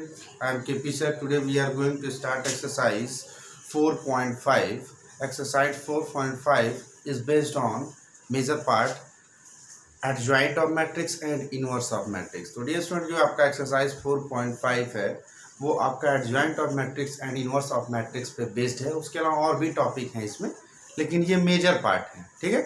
student, I am KP sir. Today we are going to start exercise 4.5. Exercise 4.5 is based on major part adjoint of matrix and inverse of matrix. तो dear student, जो आपका exercise 4.5 है वो आपका adjoint of matrix and inverse of matrix पे based है। उसके अलावा और भी टॉपिक हैं इसमें, लेकिन ये मेजर पार्ट है। ठीक है,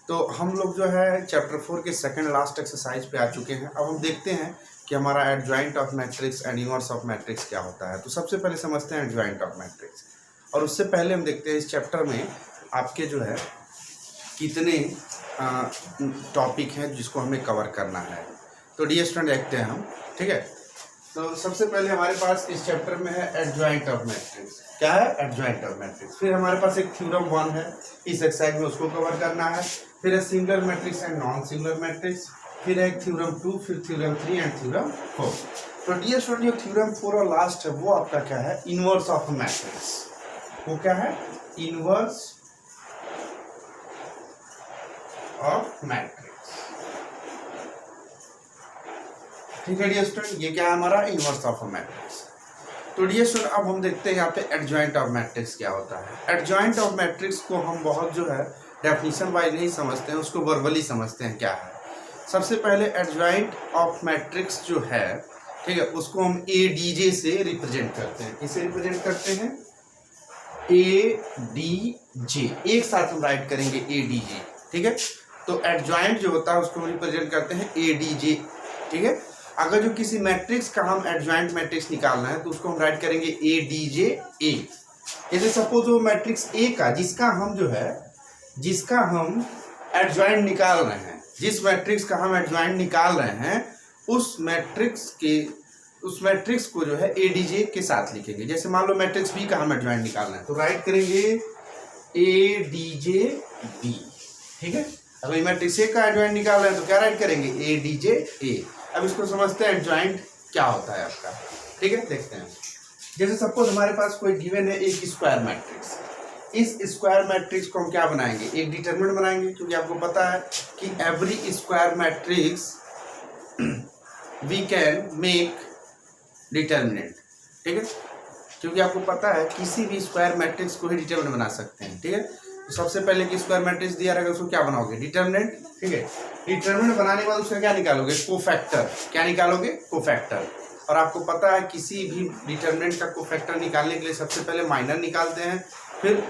तो हम लोग जो है चैप्टर 4 के सेकंड लास्ट एक्सरसाइज पे आ चुके हैं। अब हम देखते हैं कि हमारा adjoint of matrix and inverse of matrix क्या होता है। तो सबसे पहले समझते हैं एडजॉइंट ऑफ मैट्रिक्स, और उससे पहले हम देखते हैं इस चैप्टर में आपके जो है कितने टॉपिक हैं जिसको हमें कवर करना है। तो डियर स्टूडेंट देखते हैं हम। ठीक है, तो सबसे पहले हमारे पास इस चैप्टर में है एडजॉइंट ऑफ मैट्रिक्स। क्या है? Adjoint of matrix. फिर हमारे पास एक थ्योरम 1 है, इस एक्सरसाइज में उसको कवर करना है। फिर है singular matrix and non singular matrix. फिर है थ्योरम 2, फिर थ्योरम 3 एंड थ्योरम 4। तो डियर स्टूडेंट, जो थ्योरम 4 और लास्ट है वो आपका क्या है? Inverse of matrix. वो क्या है? Inverse of matrix. ठीक है डियर स्टूडेंट, ये क्या है हमारा? Inverse of matrix. तो डियर स्टूडेंट, अब हम देखते हैं यहाँ पे एडजॉइंट ऑफ मैट्रिक्स क्या होता है। एडजॉइंट ऑफ मैट्रिक्स को हम बहुत जो है डेफिनेशन वाइज नहीं समझते हैं, उसको वर्बली समझते हैं। क्या है? सबसे पहले एडजॉइंट ऑफ मैट्रिक्स जो है, ठीक है, उसको हम ADJ से रिप्रेजेंट करते हैं। किसे रिप्रेजेंट करते हैं? ADJ। एक साथ हम राइट करेंगे ADJ। ठीक है, तो एडजॉइंट जो होता है उसको हम रिप्रेजेंट करते हैं ADJ। ठीक है, अगर जो किसी मैट्रिक्स का हम एडजॉइंट मैट्रिक्स निकालना है तो उसको हम राइट करेंगे ADJ A। जैसे सपोज वो मैट्रिक्स A का जिसका हम एडजॉइंट निकाल रहे हैं, जिस मैट्रिक्स का हम एडजॉइंट निकाल रहे हैं उस मैट्रिक्स को जो है ADJ के साथ लिखेंगे। जैसे मान लो मैट्रिक्स B का हम एडजॉइंट निकालना है तो राइट करेंगे ADJ B। ठीक है, अगर मैट्रिक्स A का एडजॉइंट निकाल रहे हैं तो क्या राइट करेंगे? ADJ A। अब इसको समझते हैं एडजॉइंट क्या होता है आपका। ठीक है, देखते हैं। जैसे सपोज हमारे पास कोई गिवन है एक स्क्वायर मैट्रिक्स। इस स्क्वायर मैट्रिक्स को हम क्या बनाएंगे? एक डिटरमिनेंट बनाएंगे, क्योंकि आपको पता है कि every square matrix we can make determinant. ठीक है, क्योंकि आपको पता है किसी भी स्क्वायर मैट्रिक्स को ही डिटरमिनेंट बना सकते हैं। ठीक है, तो सबसे पहले कि स्क्वायर मैट्रिक्स दिया रहेगा उसको क्या बनाओगे? डिटरमिनेंट। ठीक है, डिटरमिनेंट बनाने के बाद उसका क्या निकालोगे? कोफैक्टर। क्या निकालोगे? कोफैक्टर। और आपको पता है किसी भी डिटरमिनेंट का कोफैक्टर निकालने के लिए सबसे पहले माइनर निकालते हैं, फिर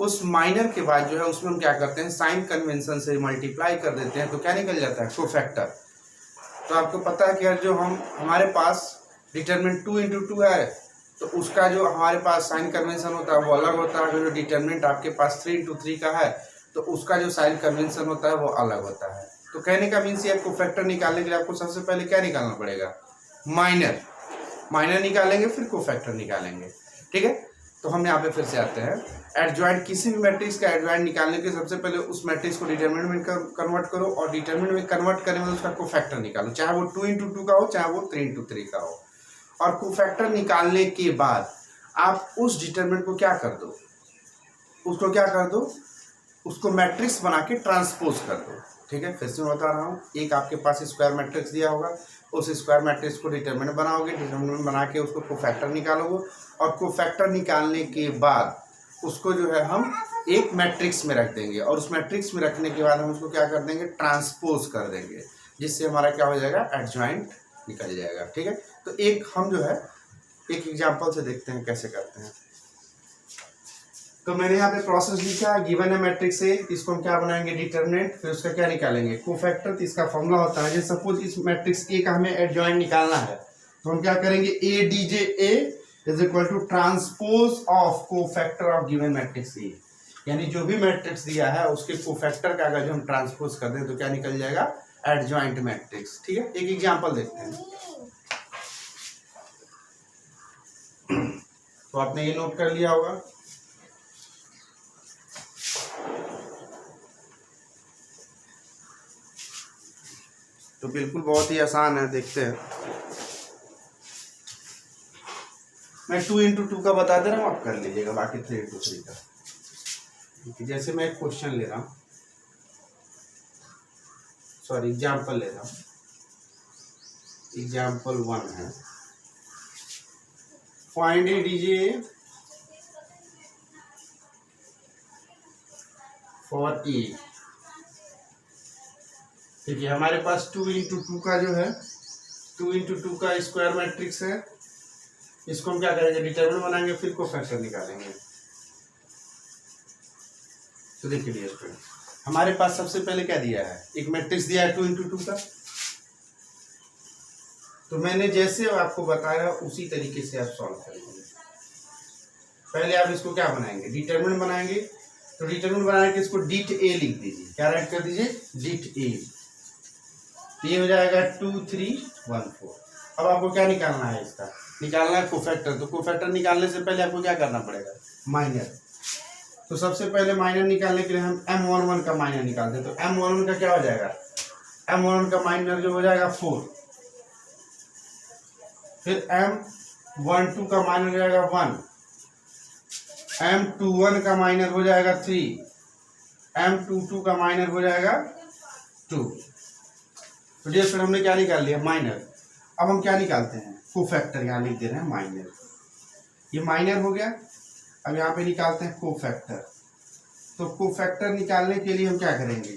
उस माइनर के बाद जो है उसमें हम क्या करते हैं? साइन कन्वेंशन से मल्टीप्लाई कर देते हैं, तो क्या निकल जाता है? कोफैक्टर। तो आपको पता है कि जो हमारे पास डिटरमिनेंट 2 × 2 है तो उसका जो हमारे पास साइन कन्वेंशन होता है वो अलग होता है। जो डिटरमिनेंट आपके पास 3 × 3 का है तो उसका जो साइन कन्वेंशन होता है वो अलग होता है। तो कहने का मीन्स ये कोफैक्टर निकालने के लिए आपको सबसे पहले क्या निकालना पड़ेगा? माइनर निकालेंगे, फिर कोफैक्टर निकालेंगे। ठीक है, तो हम यहाँ पे फिर से आते हैं। एडजॉइंट, किसी भी मैट्रिक्स का एडजॉइंट निकालने के सबसे पहले उस मैट्रिक्स को डिटरमिनेंट में कन्वर्ट करो, और डिटरमिनेंट में कन्वर्ट करने में उसका कोफैक्टर निकालो, चाहे वो 2 × 2 का हो चाहे वो 3 × 3 का हो। और कोफैक्टर निकालने के बाद आप उस डिटरमिनेंट को क्या कर दो? उसको मैट्रिक्स बना के ट्रांसपोज कर दो। ठीक है, फिर से मैं बता रहा हूँ। एक आपके पास स्क्वायर मैट्रिक्स दिया होगा, उस स्क्वायर मैट्रिक्स को डिटरमिनेंट बनाओगे, डिटरमिनेंट बना के उसको कोफैक्टर निकालोगे, और कोफैक्टर निकालने के बाद उसको जो है हम एक मैट्रिक्स में रख देंगे, और उस मैट्रिक्स में रखने के बाद हम उसको क्या कर देंगे? ट्रांसपोज कर देंगे, जिससे हमारा क्या हो जाएगा? एडजॉइंट निकल जाएगा। ठीक है, तो एक हम जो है एक एग्जांपल से देखते हैं कैसे करते हैं। तो मैंने यहाँ पे प्रोसेस लिखा है। गिवन है मैट्रिक्स A, इसको हम क्या बनाएंगे? डिटरमिनेंट, फिर उसका क्या निकालेंगे? कोफैक्टर। तो इसका फॉर्मूला होता है, जैसे सपोज इस मैट्रिक्स A का हमें एडजॉइंट निकालना है तो हम क्या करेंगे? ADJ A is equal to transpose of cofactor of given matrix A। यानी जो भी मैट्रिक्स दिया है उसके कोफैक्टर का अगर जो हम ट्रांसपोज कर दें तो क्या निकल जाएगा? Adjoint matrix. ठीक है, एक एग्जाम्पल देखते हैं। तो आपने ये नोट कर लिया होगा। तो बिल्कुल बहुत ही आसान है, देखते हैं। मैं 2 × 2 का बता दे रहा हूँ, आप कर लीजिएगा बाकी 3 × 3 का। जैसे मैं एक क्वेश्चन ले रहा हूँ, सॉरी एग्जाम्पल ले रहा हूँ। एग्जाम्पल 1 है। Find ADJ for a. देखिए हमारे पास 2 × 2 का जो है 2 × 2 का स्क्वायर मैट्रिक्स है। इसको हम क्या करेंगे, डिटरमिनेंट बनाएंगे, फिर कोफैक्टर निकालेंगे। तो देखिए डियर स्टूडेंट, हमारे पास सबसे पहले क्या दिया है, एक मैट्रिक्स दिया है 2 × 2 का। तो मैंने जैसे आपको बताया उसी तरीके से आप सॉल्व करेंगे। पहले आप इसको क्या बनाएंगे, डिटरमिनेंट बनाएंगे। तो डिटरमिनेंट बनाने के इसको डिट ए लिख दीजिए। क्या राइट कर दीजिए, डिट ए। तो ये हो जाएगा 2 3 1 4। अब आपको क्या निकालना है, इसका निकालना है कोफैक्टर। तो कोफैक्टर निकालने से पहले आपको क्या करना पड़ेगा, माइनर। तो सबसे पहले माइनर निकालने के लिए हम M11 का माइनर निकालते हैं। तो M11 का क्या हो जाएगा, M11 का माइनर जो हो जाएगा 4, फिर M12 का माइनर हो जाएगा 1, M21 का माइनर हो जाएगा 3, M22 का माइनर हो जाएगा 2। तो डियर फ्रेंड हमने क्या निकाल लिया, माइनर। अब हम क्या निकालते हैं, कोफैक्टर। यहाँ लिख दे रहे हैं माइनर, ये माइनर हो गया। अब यहाँ पे निकालते हैं कोफैक्टर। तो कोफैक्टर निकालने के लिए हम क्या करेंगे,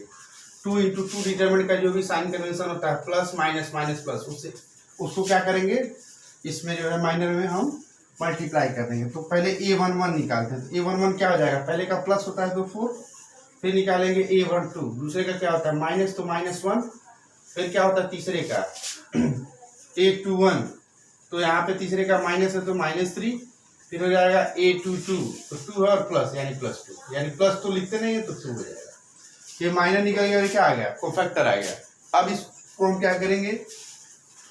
2 × 2 डिटरमिनेंट का जो भी साइन कन्वेंशन होता है, प्लस माइनस माइनस प्लस, उसको क्या करेंगे, इसमें जो है माइनर में हम मल्टीप्लाई कर देंगे। तो पहले A11 निकालते हैं। तो A11 क्या हो जाएगा, पहले का प्लस होता है तो 4, फिर निकालेंगे A12, दूसरे का क्या होता है माइनस, तो -1, फिर क्या होता है तीसरे का A21, तो यहाँ पे तीसरे का माइनस है तो -3, फिर हो जाएगा A22, तो 2 है और प्लस यानी +2, यानी प्लस तो लिखते नहीं है तो 2 हो जाएगा। ये माइनर निकल गया, क्या आ गया, कोफैक्टर आ गया। अब इसको हम क्या करेंगे,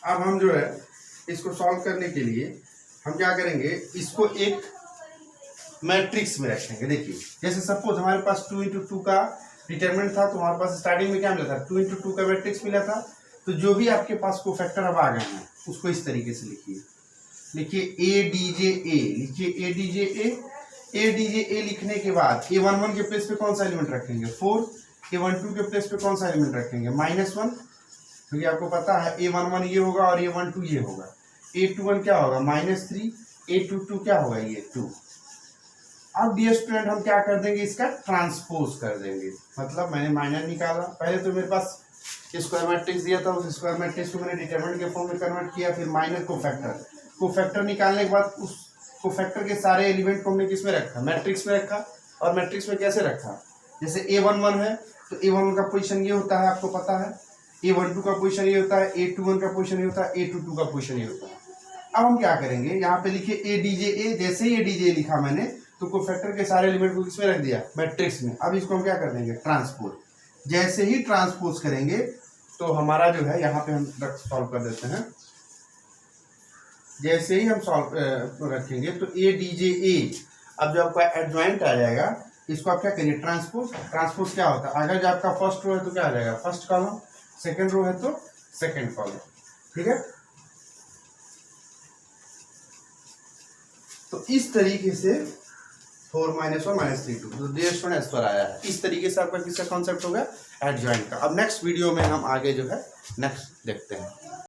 अब हम जो है इसको सॉल्व करने के लिए हम क्या करेंगे, इसको एक मैट्रिक्स में रखेंगे। देखिए जैसे सपोज हमारे पास 2 × 2 का डिटरमिनेंट था, तो हमारे पास स्टार्टिंग में क्या मिला था, 2 × 2 का मैट्रिक्स मिला था। तो जो भी आपके पास कोफैक्टर अब आ गए हैं उसको इस तरीके से लिखिए। लिखिए ADJ A, लिखिए ADJ A लिखने के बाद A11 के प्लेस पे कौन सा एलिमेंट रखेंगे 4, A12 के प्लेस पे कौन सा एलिमेंट रखेंगे -1, क्योंकि आपको पता है A11 ये होगा और A12 ये होगा। A21 क्या होगा -3, A22 क्या होगा ये 2। अब डियर स्टूडेंट हम क्या कर देंगे, इसका ट्रांसपोज कर देंगे। मतलब मैंने माइनर निकाला, पहले तो मेरे पास स्क्वायर मैट्रिक्स दिया था, उस स्क्वायर मैट्रिक्स को मैंने डिटरमिनेंट के फॉर्म में कन्वर्ट किया, फिर माइनर कोफैक्टर निकालने के बाद उस कोफैक्टर के सारे एलिमेंट को हमने किस में रखा, मैट्रिक्स में रखा। और मैट्रिक्स में कैसे रखा, जैसे A11 है तो A11 का पोजीशन ये होता है, आपको पता है। A12 का पोजीशन ये होता है, A21 का पोजीशन ये होता है, A22 का पोजीशन ये होता है। अब हम क्या करेंगे, यहाँ पे लिखिए ADJ A। जैसे ही ADJ लिखा मैंने तो कोफैक्टर के सारे एलिमेंट को किसमें रख दिया, मैट्रिक्स में। अब इसको हम क्या कर देंगे, ट्रांसपोज। जैसे ही ट्रांसपोज करेंगे तो हमारा जो है यहाँ पे हम सॉल्व कर देते हैं। जैसे ही हम सॉल्व रखेंगे तो ADJ A, अब जो आपका एडजॉइंट आ जाएगा इसको आप क्या करिए, ट्रांसपोज क्या होता है, अगर जो आपका फर्स्ट रो है तो क्या आ जाएगा फर्स्ट कॉलम, सेकंड रो है तो सेकंड कॉलम, ठीक है। तो इस तरीके से 4 - 1 -3 2 तो डियर स्टूडेंट इस पर आया है। इस तरीके से आपका किसका कॉन्सेप्ट होगा, एडजॉइंट का। अब नेक्स्ट वीडियो में हम आगे जो है नेक्स्ट देखते हैं।